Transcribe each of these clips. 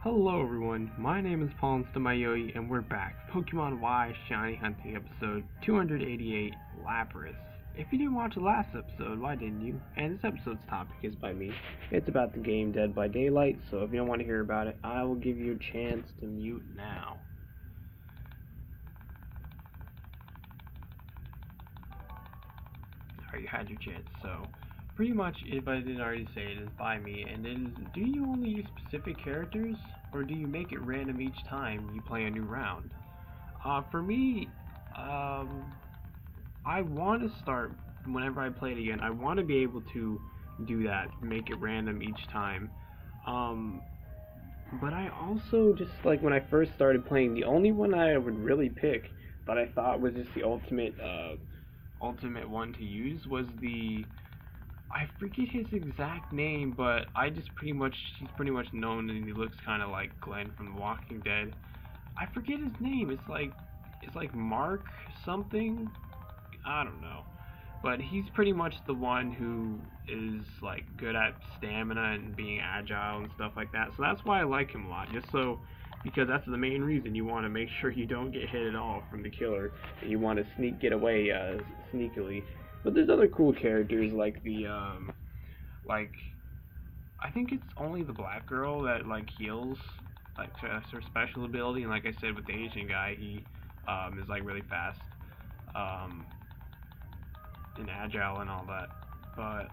Hello everyone, my name is PauLInstaMyooin and we're back. Pokemon Y Shiny Hunting episode 288, Lapras. If you didn't watch the last episode, why didn't you? And this episode's topic is by me. It's about the game Dead by Daylight, so if you don't want to hear about it, I will give you a chance to mute now. Alright, you had your chance, so pretty much, if I didn't already say it, is by me, and it is, do you only use specific characters, or do you make it random each time you play a new round? For me, I want to start, whenever I play it again, I want to be able to do that, make it random each time. Um, but I also just, like, when I first started playing, the only one I would really pick that I thought was just the ultimate one to use was I forget his exact name, but he's pretty much known and he looks kind of like Glenn from The Walking Dead. I forget his name. It's like Mark something. I don't know. But he's pretty much the one who is like good at stamina and being agile and stuff like that. So that's why I like him a lot. Just so because that's the main reason you want to make sure you don't get hit at all from the killer. And you want to get away sneakily. But there's other cool characters like like I think it's only the black girl that like heals, like that's her special ability. And like I said with the Asian guy, he is like really fast. Um, and agile and all that. But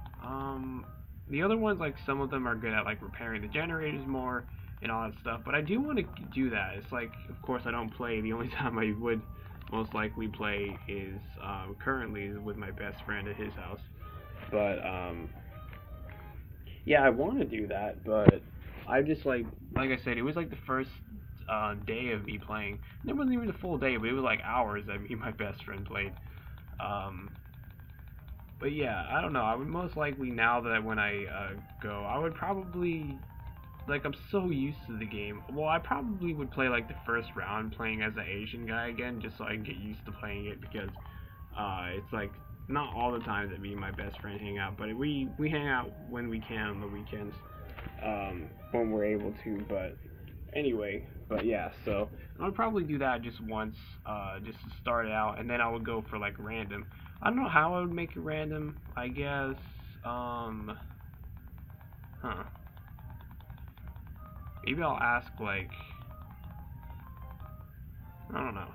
the other ones, like some of them are good at like repairing the generators more and all that stuff. But I do want to do that. It's like, of course, I don't play. The only time I would most likely play is currently with my best friend at his house. But yeah, I want to do that. But I just like I said, it was like the first day of me playing. It wasn't even a full day, but it was like hours that me and my best friend played. Um, but yeah, I don't know. I would most likely now that when I go, I would probably like I'm so used to the game. Well, I probably would play like the first round playing as an Asian guy again, just so I can get used to playing it because it's like not all the time that me and my best friend hang out, but we hang out when we can on the weekends when we're able to. But anyway, but yeah, so I would probably do that just once, just to start it out, and then I would go for like random. I don't know how I would make it random. I guess, huh? Maybe I'll ask like I don't know.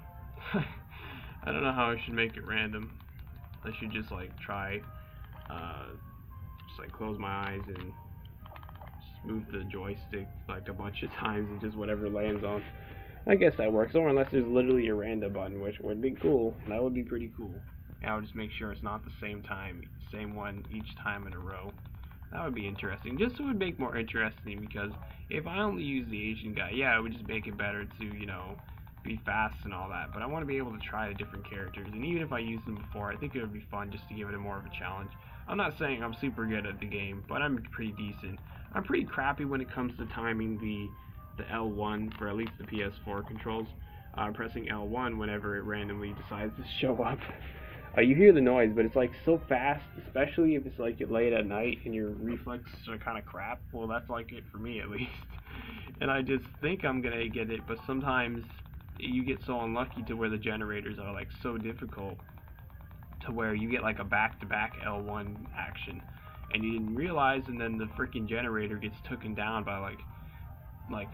I don't know how I should make it random. I should just like try, just like close my eyes and just move the joystick like a bunch of times and just whatever lands on. I guess that works. Or unless there's literally a random button, which would be cool. That would be pretty cool. And I'll just make sure it's not the same one each time in a row. That would be interesting. Just so it would make more interesting because if I only use the Asian guy, yeah, it would just make it better to, be fast and all that. But I want to be able to try the different characters. And even if I used them before, I think it would be fun just to give it a more of a challenge. I'm not saying I'm super good at the game, but I'm pretty decent. I'm pretty crappy when it comes to timing the L1 for at least the PS4 controls. Pressing L1 whenever it randomly decides to show up. You hear the noise, but it's like so fast, especially if it's like late at night and your reflexes are kind of crap. Well, that's like it for me at least. And I just think I'm gonna get it, but sometimes you get so unlucky to where the generators are like so difficult to where you get like a back-to-back L1 action, and you didn't realize, and then the freaking generator gets taken down by like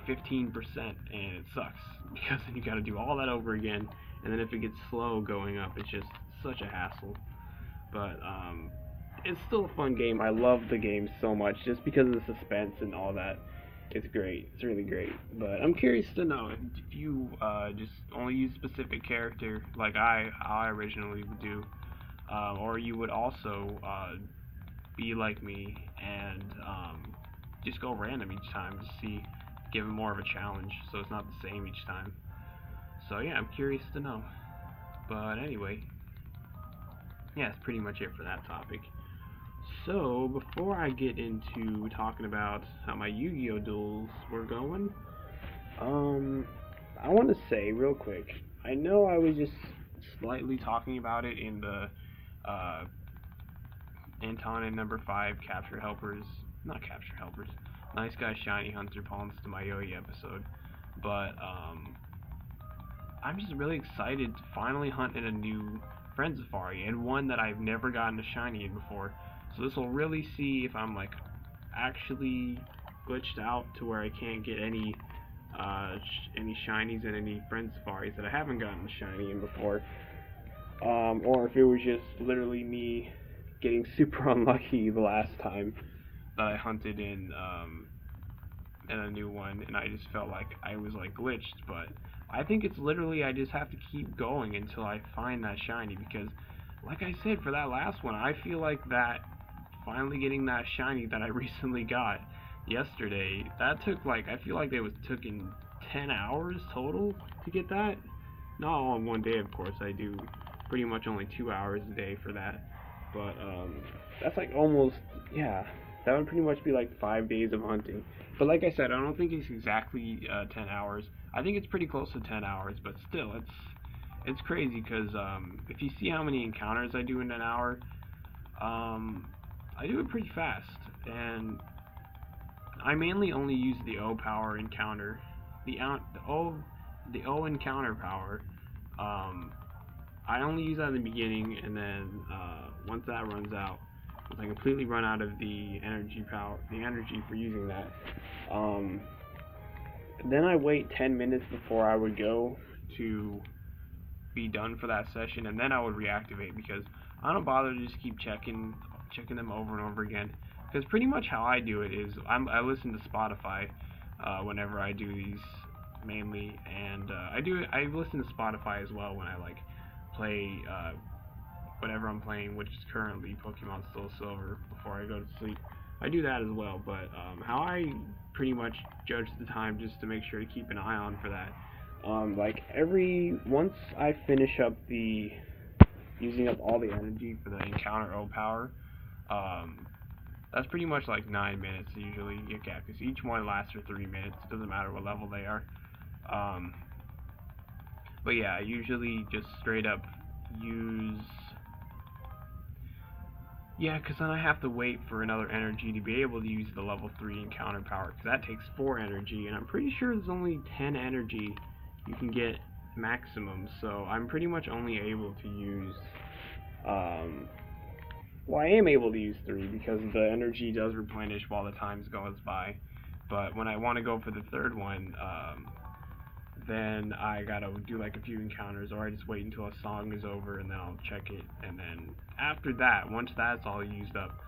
15%, and it sucks because then you got to do all that over again. And then if it gets slow going up, it's just such a hassle. But it's still a fun game. I love the game so much just because of the suspense and all that. It's great. It's really great. But I'm curious to know if you just only use a specific character like I originally would do, or you would also be like me and just go random each time to see, give it more of a challenge so it's not the same each time. So yeah, I'm curious to know. But anyway, yeah, that's pretty much it for that topic. So before I get into talking about how my Yu-Gi-Oh duels were going, um, I want to say real quick. I know I was just slightly talking about it in the uh, Anton and number 5 capture helpers, not capture helpers, Nice Guy Shiny Hunter PauLInstaMyooin episode. But I'm just really excited to finally hunt in a new friend safari, and one that I've never gotten a shiny in before. So this will really see if I'm like actually glitched out to where I can't get any shinies in any friend safaris that I haven't gotten a shiny in before, or if it was just literally me getting super unlucky the last time that I hunted in a new one, and I just felt like I was like glitched. But I think it's literally I just have to keep going until I find that shiny, because like I said for that last one, I feel like that finally getting that shiny that I recently got yesterday, that took like, I feel like it was taking 10 hours total to get that. Not all in one day, of course. I do pretty much only 2 hours a day for that. But that's like almost, yeah, that would pretty much be like 5 days of hunting. But like I said, I don't think it's exactly 10 hours. I think it's pretty close to 10 hours, but still, it's crazy because if you see how many encounters I do in an hour, I do it pretty fast, and I mainly only use the O power encounter, the O encounter power. I only use that in the beginning, and then once that runs out, once I completely run out of the energy for using that, then I wait 10 minutes before I would go to be done for that session, and then I would reactivate, because I don't bother to just keep checking them over and over again. Because pretty much how I do it is I listen to Spotify whenever I do these mainly, and I listen to Spotify as well when I like play whatever I'm playing, which is currently Pokemon Soul Silver, before I go to sleep. I do that as well, but how I pretty much judge the time, just to make sure to keep an eye on for that. Like once I finish up using up all the energy for the encounter O power, that's pretty much like 9 minutes usually. Yeah, because each one lasts for 3 minutes. It doesn't matter what level they are. But yeah, I usually just straight up use. Yeah, because then I have to wait for another energy to be able to use the level 3 encounter power, because that takes 4 energy, and I'm pretty sure there's only 10 energy you can get maximum, so I'm pretty much only able to use, well, I am able to use 3, because the energy does replenish while the time goes by, but when I want to go for the third one, then I gotta do like a few encounters, or I just wait until a song is over and then I'll check it, and then after that, once that's all used up,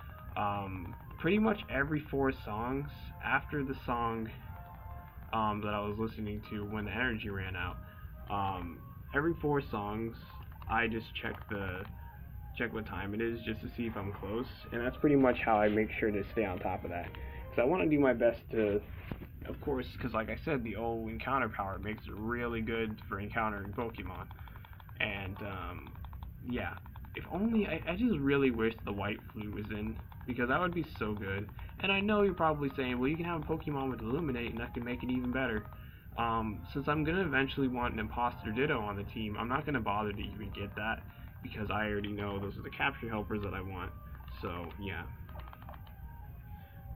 pretty much every 4 songs, after the song that I was listening to when the energy ran out, every 4 songs I just check what time it is, just to see if I'm close, and that's pretty much how I make sure to stay on top of that, because I want to do my best to, of course, because like I said, the old encounter power makes it really good for encountering Pokemon. And yeah, if only I just really wish the white flute was in, because that would be so good. And I know you're probably saying, well, you can have a Pokemon with Illuminate, and that can make it even better. Since I'm gonna eventually want an Imposter Ditto on the team, I'm not gonna bother to even get that, because I already know those are the capture helpers that I want. So yeah.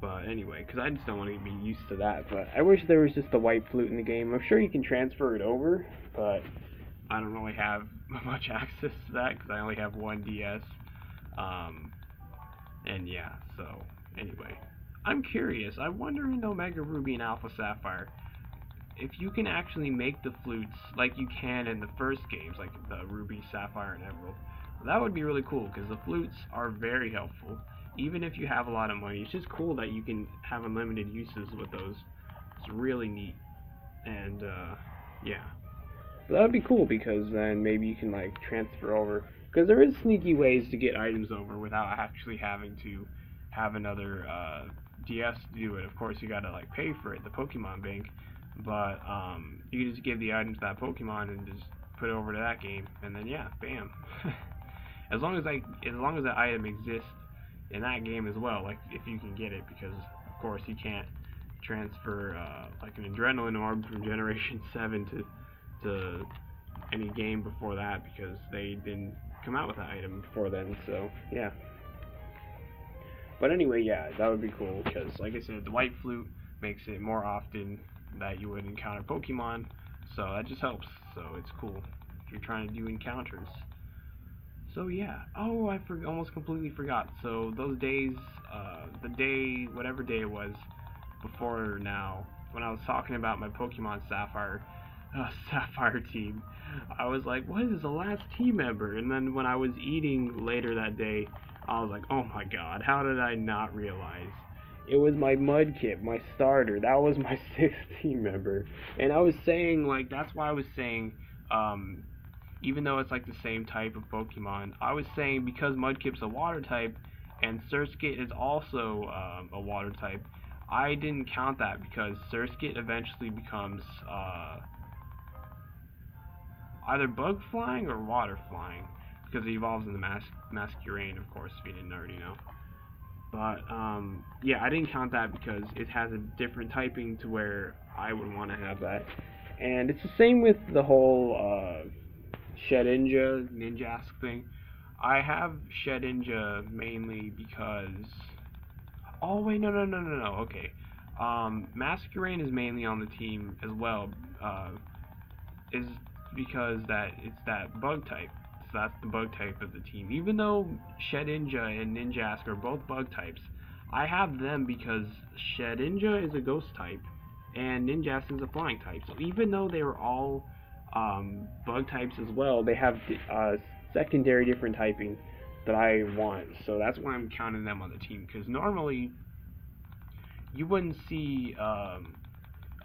But anyway, because I just don't want to be used to that. But I wish there was just a white flute in the game. I'm sure you can transfer it over, but I don't really have much access to that, because I only have one DS. And yeah, so anyway. I'm curious. I wonder in Omega Ruby and Alpha Sapphire, if you can actually make the flutes like you can in the first games, like the Ruby, Sapphire, and Emerald. That would be really cool, because the flutes are very helpful. Even if you have a lot of money, it's just cool that you can have unlimited uses with those. It's really neat. And yeah, so that would be cool, because then maybe you can like transfer over, because there is sneaky ways to get items over without actually having to have another DS to do it. Of course, you gotta like pay for it, the Pokemon Bank, but you can just give the items to that Pokemon and just put it over to that game, and then yeah, bam. as long as that item exists in that game as well, like if you can get it, because of course you can't transfer like an Adrenaline Orb from Generation 7 to any game before that, because they didn't come out with that item before then, so yeah. But anyway, yeah, that would be cool, because like I said, the white flute, makes it more often that you would encounter Pokemon, so that just helps. So it's cool if you're trying to do encounters. So yeah. Oh, I almost completely forgot. So those days, the day, whatever day it was, before now, when I was talking about my Pokemon Sapphire team, I was like, what is the last team member? And then when I was eating later that day, I was like, oh my god, how did I not realize? It was my Mudkip, my starter. That was my sixth team member. And I was saying, like, that's why I was saying, even though it's like the same type of Pokemon, I was saying because Mudkip's a water type and Surskit is also a water type, I didn't count that because Surskit eventually becomes either bug flying or water flying because it evolves in the Masquerain, of course, if you didn't already know. But yeah, I didn't count that because it has a different typing to where I would want to have that. And it's the same with the whole Ninjask thing. I have Shedinja mainly because. Oh wait, no. Okay, Masquerain is mainly on the team as well. Is because that it's that bug type. So that's the bug type of the team. Even though Shedinja and Ninjask are both bug types, I have them because Shedinja is a ghost type and Ninjask is a flying type. So even though they were all bug types as well, they have secondary different typing that I want. So that's why I'm counting them on the team. Because normally you wouldn't see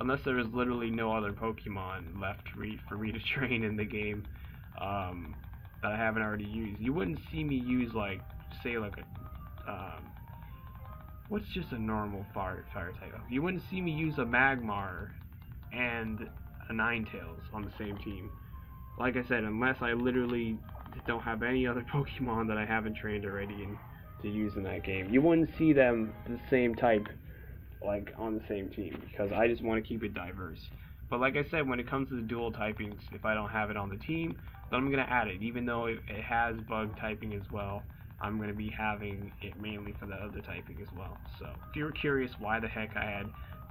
unless there was literally no other Pokemon left for me to train in the game that I haven't already used. You wouldn't see me use like, say like a what's just a normal fire type? You wouldn't see me use a Magmar and a Ninetales on the same team. Like I said, unless I literally don't have any other Pokemon that I haven't trained already to use in that game. You wouldn't see them the same type like on the same team because I just want to keep it diverse. But like I said, when it comes to the dual typings, if I don't have it on the team, then I'm going to add it. Even though it has bug typing as well, I'm going to be having it mainly for the other typing as well. So if you're curious why the heck I had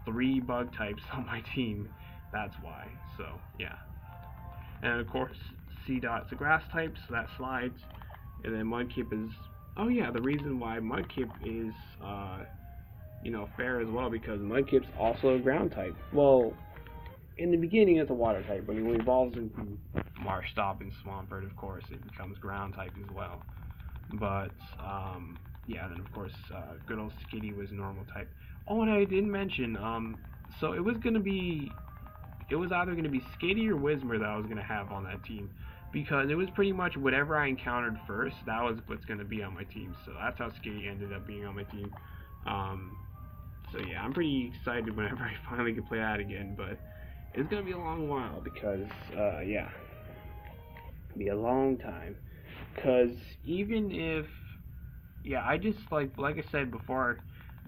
3 bug types on my team, that's why. So yeah. And of course, C-Dot's a grass type, so that slides. And then Mudkip is, oh yeah, the reason why Mudkip is fair as well, because Mudkip's also a ground type. Well, in the beginning it's a water type, but when it evolves into Marshtomp and Swampert, of course, it becomes ground type as well. But yeah, then of course good old Skitty was normal type. Oh, and I didn't mention, so it was either gonna be Skitty or Whismur that I was gonna have on that team. Because it was pretty much whatever I encountered first, that was what's gonna be on my team. So that's how Skitty ended up being on my team. So yeah, I'm pretty excited whenever I finally can play that again, but it's gonna be a long while because yeah, it'll be a long time. Cause even if I just like I said before,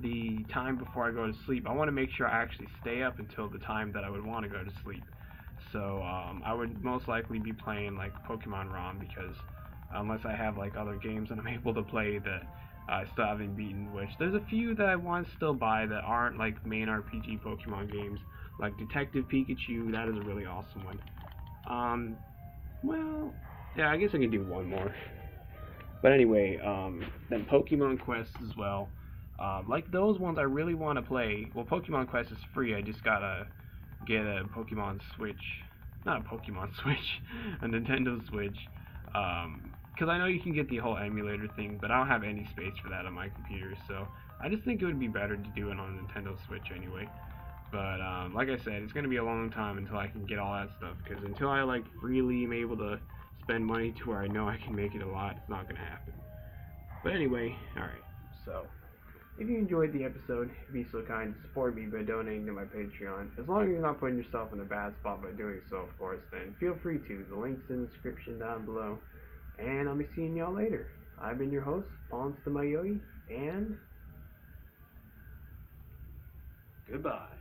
the time before I go to sleep, I want to make sure I actually stay up until the time that I would want to go to sleep. So I would most likely be playing like Pokemon ROM because unless I have like other games that I'm able to play that I still haven't beaten, which there's a few that I want to still buy that aren't like main RPG Pokemon games, like Detective Pikachu. That is a really awesome one. Well, yeah, I guess I could do one more. But anyway, then Pokemon Quest as well. Like those ones I really want to play. Well, Pokemon Quest is free. I just gotta get a Pokemon Switch. Not a Pokemon Switch, a Nintendo Switch. Because I know you can get the whole emulator thing, but I don't have any space for that on my computer, so I just think it would be better to do it on a Nintendo Switch anyway. But like I said, it's going to be a long time until I can get all that stuff, because until I like freely am able to spend money to where I know I can make it a lot, it's not going to happen. But anyway, alright, so if you enjoyed the episode, be so kind to support me by donating to my Patreon. As long as you're not putting yourself in a bad spot by doing so, of course, then feel free to. The link's in the description down below. And I'll be seeing y'all later. I've been your host, PauLInstaMyooin, and goodbye.